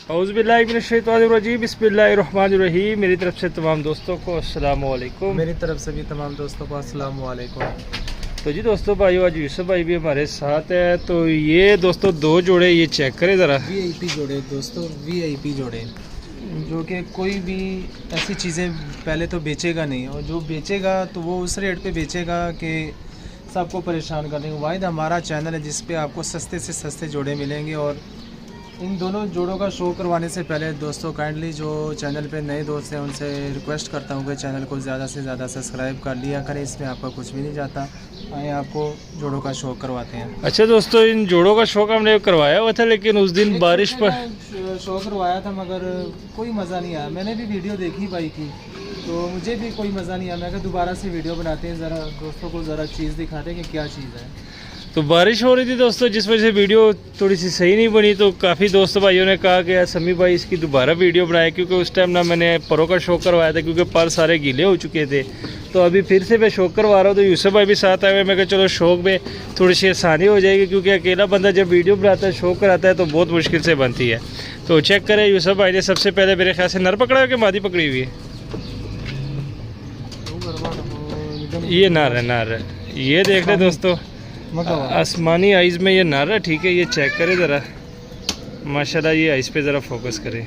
औज़ुबिल्लाहिमिनश्शैतानिर्रजीम बिस्मिल्लाहिर्रहमानिर्रहीम। मेरी तरफ से तमाम दोस्तों को अस्सलामु अलैकुम। मेरी तरफ से भी तमाम दोस्तों को अस्सलामु अलैकुम। तो जी दोस्तों भाइयों, आज यूसुफ भाई भी हमारे साथ है। तो ये दोस्तों दो जोड़े ये चेक करें ज़रा। वीआईपी जोड़े दोस्तों, वीआईपी जोड़े जो कि कोई भी ऐसी चीज़ें पहले तो बेचेगा नहीं, और जो बेचेगा तो वो उस रेट पे बेचेगा कि सबको परेशान करने को। वाहिद हमारा चैनल है जिस पे आपको सस्ते से सस्ते जोड़े मिलेंगे। और इन दोनों जोड़ों का शो करवाने से पहले दोस्तों काइंडली जो चैनल पे नए दोस्त हैं उनसे रिक्वेस्ट करता हूँ कि चैनल को ज़्यादा से ज़्यादा सब्सक्राइब कर लिया करें। इसमें आपका कुछ भी नहीं जाता। आए आपको जोड़ों का शो करवाते हैं। अच्छा दोस्तों, इन जोड़ों का शौक हमने करवाया हुआ था, लेकिन उस दिन बारिश पर शो करवाया था मगर कोई मज़ा नहीं आया। मैंने भी वीडियो देखी भाई की, तो मुझे भी कोई मज़ा नहीं आया। मैं कहा दोबारा से वीडियो बनाते हैं, ज़रा दोस्तों को ज़रा चीज़ दिखाते हैं कि क्या चीज़ है। तो बारिश हो रही थी दोस्तों, जिस वजह से वीडियो थोड़ी सी सही नहीं बनी। तो काफ़ी दोस्त भाइयों ने कहा कि यार समी भाई इसकी दोबारा वीडियो बनाए, क्योंकि उस टाइम ना मैंने परों का शौक करवाया था, क्योंकि पर सारे गीले हो चुके थे। तो अभी फिर से मैं शौक करवा रहा हूँ। तो यूसुफ भाई भी साथ आए हुए। मैं कहा चलो शौक में थोड़ी सी आसानी हो जाएगी, क्योंकि अकेला बंदा जब वीडियो बनाता है, शौक कराता है, तो बहुत मुश्किल से बनती है। तो चेक करें, यूसुफ भाई ने सबसे पहले मेरे ख्याल से नर पकड़ा है कि मादी पकड़ी हुई है। ये नर है, नर है। ये देख ले दोस्तों, आसमानी आइज़ में ये नर है। ठीक है, ये चेक करें ज़रा माशाल्लाह। ये आइज़ पे ज़रा फोकस करें,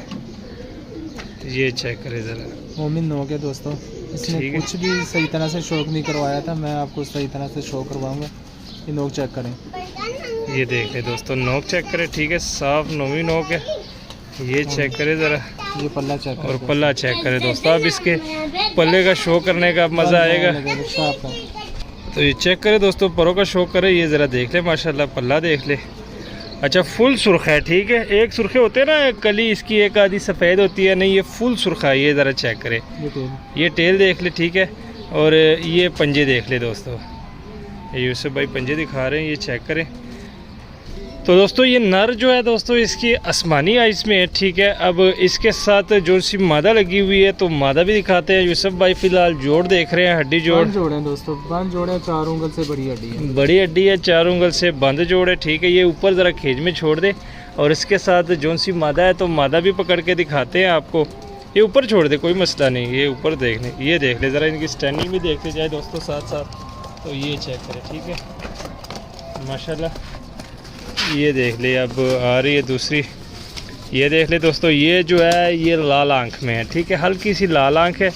ये चेक करें ज़रा। मोमिन नोक है दोस्तों, इसने कुछ भी सही तरह से शौक नहीं करवाया था। मैं आपको सही तरह से शौक करवाऊंगा। ये नोक चेक करें, ये देख ले दोस्तों, नोक चेक करें। ठीक है, साफ नोमी नोक है। ये चेक करें ज़रा, ये पल्ला चेक करें और पल्ला चेक करें दोस्तों। अब इसके पल्ले का शो करने का मज़ा आएगा। तो ये चेक करें दोस्तों, परों का शौक करें। ये ज़रा देख ले माशाल्लाह, पल्ला देख ले। अच्छा, फुल सुर्ख है। ठीक है, एक सुर्खे होते हैं ना, कली इसकी एक आधी सफ़ेद होती है, नहीं ये फुल सुर्खा है। ये ज़रा चेक करें, ये टेल देख ले। ठीक है, और ये पंजे देख ले दोस्तों। ये यूसुफ भाई पंजे दिखा रहे हैं, ये चेक करें। तो दोस्तों ये नर जो है दोस्तों, इसकी आसमानी आइस में है। ठीक है, अब इसके साथ जो सी मादा लगी हुई है, तो मादा भी दिखाते हैं। यूसुफ भाई फिलहाल जोड़ देख रहे हैं, हड्डी जोड़ है दोस्तों, बंद जोड़ है, 4 उंगल से बड़ी हड्डी है, बड़ी हड्डी है, 4 उंगल से बंद जोड़ है। ठीक है, ये ऊपर ज़रा खेज में छोड़ दे, और इसके साथ जो सी मादा है, तो मादा भी पकड़ के दिखाते हैं आपको। ये ऊपर छोड़ दे, कोई मसला नहीं। ये ऊपर देख लें, ये देख ले ज़रा, इनकी स्टैंडिंग भी देखते जाए दोस्तों साथ साथ। तो ये चेक करें। ठीक है माशाल्लाह, ये देख ले। अब आ रही है दूसरी, ये देख ले दोस्तों। ये जो है ये लाल आंख में है। ठीक है, हल्की सी लाल आंख है।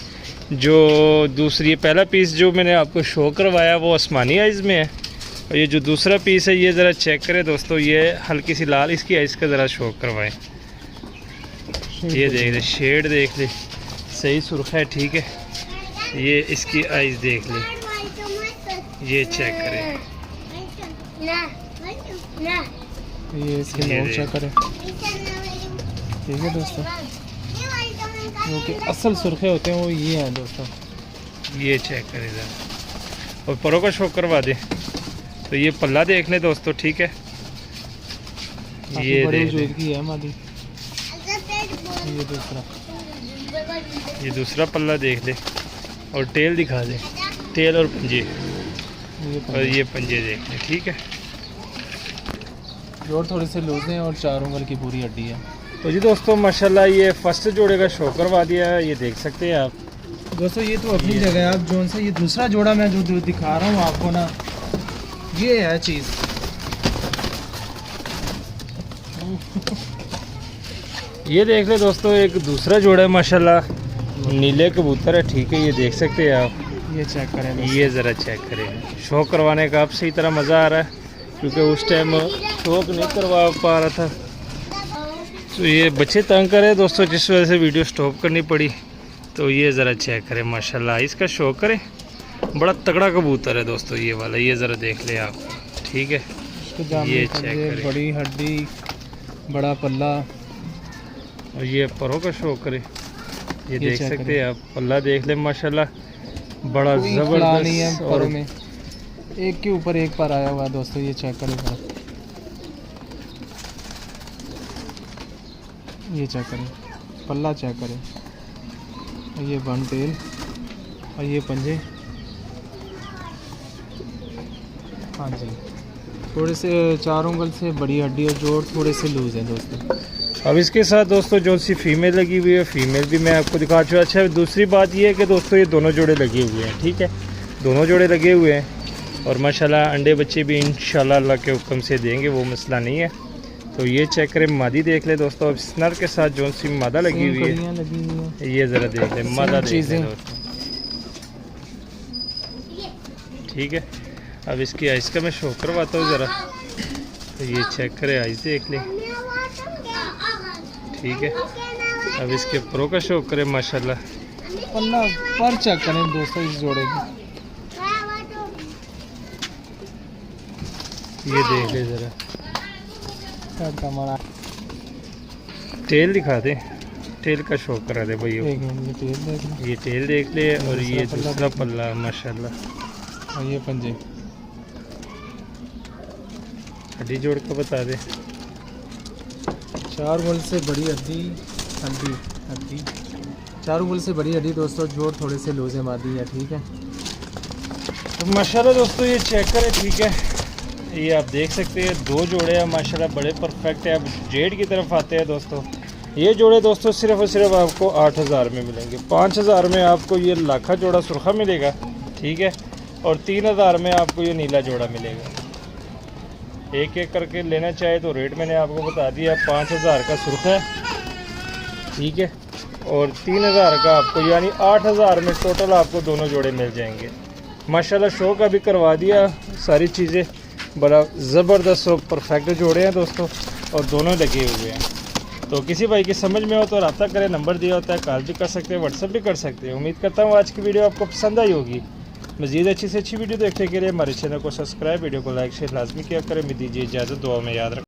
जो दूसरी पहला पीस जो मैंने आपको शो करवाया वो आसमानी आइज़ में है, और ये जो दूसरा पीस है ये ज़रा चेक करें दोस्तों, ये हल्की सी लाल, इसकी आइज़ का ज़रा शो करवाएं। ये देख ले, शेड देख ले, सही सुर्ख है। ठीक है, ये इसकी आइज़ देख ले, ये चेक करें। ये इसके नोक चेक करें। ठीक है दोस्तों, जो कि असल सुर्खे होते हैं वो ये हैं दोस्तों। ये चेक करें ज़रा, और परों का शौक करवा दे। तो ये पल्ला देख ले दोस्तों। ठीक है, ये देख ले, की है मादी। ये दूसरा पल्ला देख ले, और टेल दिखा दे, टेल और पंजे, और ये पंजे देख ले। ठीक है, जोड़ थोड़े से लूज हैं और 4 उंगल की पूरी हड्डी है। तो जी दोस्तों माशाल्लाह ये फर्स्ट जोड़े का शो करवा दिया है, ये देख सकते हैं आप दोस्तों। ये तो अपनी जगह है। आप जो सा ये दूसरा जोड़ा मैं जो दिखा रहा हूँ आपको ना, ये है चीज़। ये देख ले दोस्तों, एक दूसरा जोड़ा है माशाल्लाह, नीले कबूतर है। ठीक है, ये देख सकते हैं आप, ये चेक करें, ये ज़रा चेक करें। शो करवाने का अब सही तरह मज़ा आ रहा है, क्योंकि उस टाइम शौक नहीं करवा पा रहा था। तो ये बच्चे तंग करे दोस्तों, जिस वजह से वीडियो स्टॉप करनी पड़ी। तो ये ज़रा चेक करें माशाल्लाह, इसका शौक करें। बड़ा तगड़ा कबूतर है दोस्तों ये वाला, ये ज़रा देख लें आप। ठीक है, ये चेक करें, बड़ी हड्डी, बड़ा पल्ला, और ये परों का शौक करें। ये देख सकते हैं आप, पल्ला देख लें माशाल्लाह, बड़ा ज़बरदस्त, और में एक के ऊपर एक पर आया हुआ है दोस्तों। ये चेक करें, ये चेक करें, पल्ला चेक करें, ये वन टेल, और ये पंजे। हाँ जी, थोड़े से 4 उंगल से बड़ी हड्डी और जोड़ थोड़े से लूज़ है दोस्तों। अब इसके साथ दोस्तों जो सी फीमेल लगी हुई है, फीमेल भी मैं आपको दिखा चुका। अच्छा दूसरी बात ये है कि दोस्तों ये दोनों जोड़े लगे हुए हैं, ठीक है, दोनों जोड़े लगे हुए हैं और माशाल्लाह अंडे बच्चे भी इंशाल्लाह अल्लाह के हुक्म से देंगे, वो मसला नहीं है। तो ये चेक करें, मादी देख ले दोस्तों। अब स्नर के साथ जो सी मादा लगी हुई है, ये ज़रा देख ले, मादा देख ले दोस्तों, ठीक है। अब इसकी आइस का मैं शो करवाता हूँ ज़रा, तो ये चेक करें, आइस देख ले, ठीक है। अब इसके प्रो का शो करें माशाल्लाह, पन्ना पर चेक करें दोस्तों इस जोड़े की, ये देख ले ज़रा, हमारा टेल दिखा दे, टेल का शो करा दे भाई, ये टेल देख ले और ये दूसरा पल्ला माशाल्लाह, और ये पंजे, हड्डी जोड़ का बता दे। 4 उंगल से बड़ी हड्डी, हड्डी 4 उंगल से बड़ी हड्डी दोस्तों, जोड़ थोड़े से लोजे मादी है, ठीक है। तो माशाल्लाह दोस्तों ये चेक करें, ठीक है, ये आप देख सकते हैं 2 जोड़े हैं माशाल्लाह, बड़े परफेक्ट है। अब जेड की तरफ आते हैं दोस्तों। ये जोड़े दोस्तों सिर्फ और सिर्फ आपको 8000 में मिलेंगे। 5000 में आपको ये लाखा जोड़ा सुरखा मिलेगा, ठीक है, और 3000 में आपको ये नीला जोड़ा मिलेगा। एक एक करके लेना चाहे तो रेट मैंने आपको बता दिया। 5000 का सुरखा है, ठीक है, और 3000 का आपको, यानी 8000 में टोटल आपको दोनों जोड़े मिल जाएंगे। माशाल्लाह शो का भी करवा दिया सारी चीज़ें, बड़ा ज़बरदस्त और परफेक्ट जोड़े हैं दोस्तों, और दोनों लगे हुए हैं। तो किसी भाई की समझ में हो तो रब्ता करें, नंबर दिया होता है, कॉल भी कर सकते हैं, व्हाट्सअप भी कर सकते हैं। उम्मीद करता हूँ आज की वीडियो आपको पसंद आई होगी। मज़ीद अच्छी से अच्छी वीडियो देखने के लिए हमारे चैनल को सब्सक्राइब, वीडियो को लाइक शेयर लाजमी किया करें। मैं दीजिए इजाज़त, दुआ में याद रखें।